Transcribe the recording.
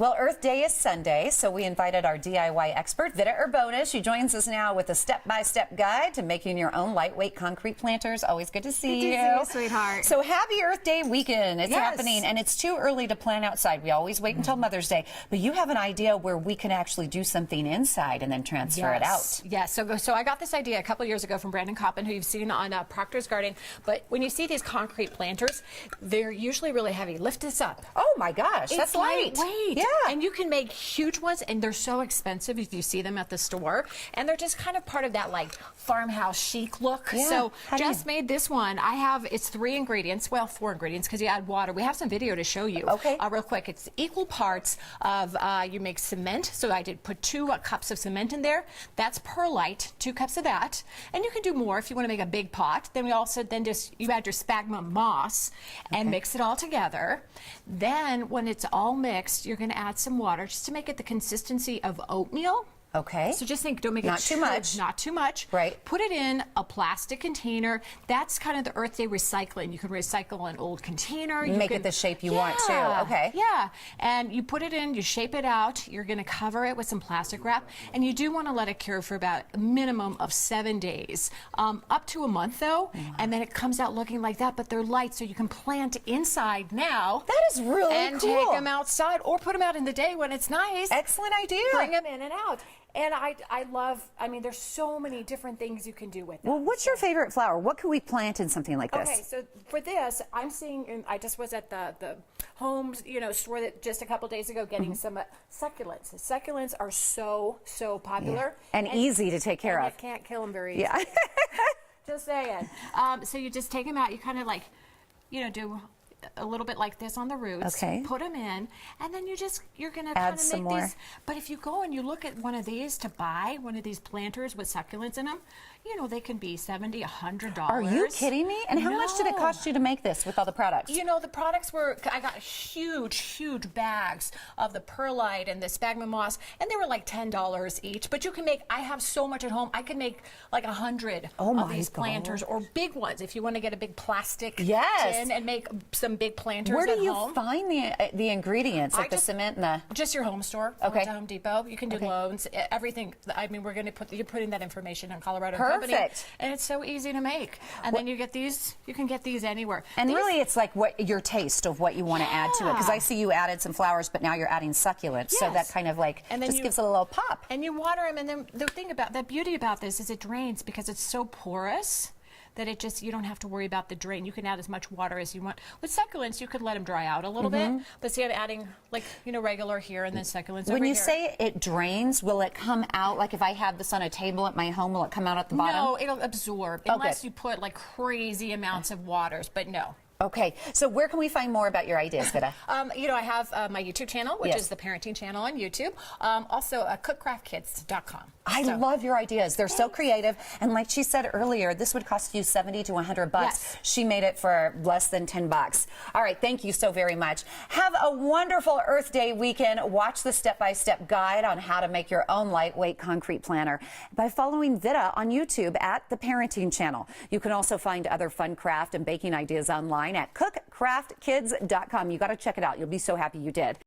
Well, Earth Day is Sunday, so we invited our DIY expert, Vida Urbonas. She joins us now with a step-by-step guide to making your own lightweight concrete planters. Always good to see you. Good to see you, sweetheart. So happy Earth Day weekend. It's happening, and it's too early to plant outside. We always wait until Mother's Day. But you have an idea where we can actually do something inside and then transfer it out. Yes. So I got this idea a couple years ago from Brandon Coppin, who you've seen on Proctor's Garden. But when you see these concrete planters, they're usually really heavy. Lift this up. Oh my gosh, that's light. Lightweight. Yeah. And you can make huge ones, and they're so expensive if you see them at the store. And they're just kind of part of that like farmhouse chic look. Yeah. So just made this one. It's 3 ingredients. Well, 4 ingredients because you add water. We have some video to show you. Okay. Real quick. It's equal parts of you make cement. So I did put 2 cups of cement in there. That's perlite. 2 cups of that. And you can do more if you want to make a big pot. Then you add your sphagnum moss and mix it all together. Then when it's all mixed, you're going to add some water just to make it the consistency of oatmeal. Okay. So just think, don't make it too much. Not too much. Right. Put it in a plastic container. That's kind of the Earth Day recycling. You can recycle an old container. Make it the shape you want to. Okay. Yeah. And you put it in, you shape it out. You're going to cover it with some plastic wrap. And you do want to let it cure for about a minimum of 7 days. Up to a month, though. And then it comes out looking like that. But they're light, so you can plant inside now. That is really cool. And take them outside or put them out in the day when it's nice. Excellent idea. Bring them in and out. And I mean, there's so many different things you can do with them. Well, what's your favorite flower? What could we plant in something like this? Okay, so for this, I'm seeing, I just was at the home, store that just a couple days ago getting some succulents. The succulents are so popular. Yeah. And easy to take care of. You can't kill them very easily. Yeah. Just saying. So you just take them out, you kind of like, do a little bit like this on the roots, put them in, and then you're going to kind of make these. But if you go and you look at one of these to buy one of these planters with succulents in them, they can be $70, $100. Are you kidding me? And how much did it cost you to make this with all the products? The products I got huge bags of the perlite and the sphagnum moss, and they were like $10 each. But you can make, I have so much at home, I can make like 100 of these planters, or big ones if you want to get a big plastic tin and make some big planters at home. Where do you find the ingredients, like the cement and the... Just your home store. Okay. To Home Depot. You can do loans, everything. I mean, you're putting that information on Colorado Company. And it's so easy to make. And then you can get these anywhere. And really, it's like your taste of what you want to add to it. Because I see you added some flowers, but now you're adding succulents. So that kind of like just gives it a little pop. And you water them, and then the beauty about this is it drains because it's so porous that you don't have to worry about the drain. You can add as much water as you want. With succulents, you could let them dry out a little bit. But see, I'm adding regular here and then succulents over here. When you say it drains, will it come out, like if I have this on a table at my home, will it come out at the bottom? No, it'll absorb, unless you put like crazy amounts of waters, but no. Okay, so where can we find more about your ideas, Vida? I have my YouTube channel, which is the parenting channel on YouTube. Also, cookcraftkids.com. I love your ideas. They're so creative. And like she said earlier, this would cost you $70 to $100. Yes. She made it for less than $10. All right, thank you so very much. Have a wonderful Earth Day weekend. Watch the step-by-step guide on how to make your own lightweight concrete planter by following Vida on YouTube at the Parenting Channel. You can also find other fun craft and baking ideas online at cookcraftkids.com. You got to check it out. You'll be so happy you did.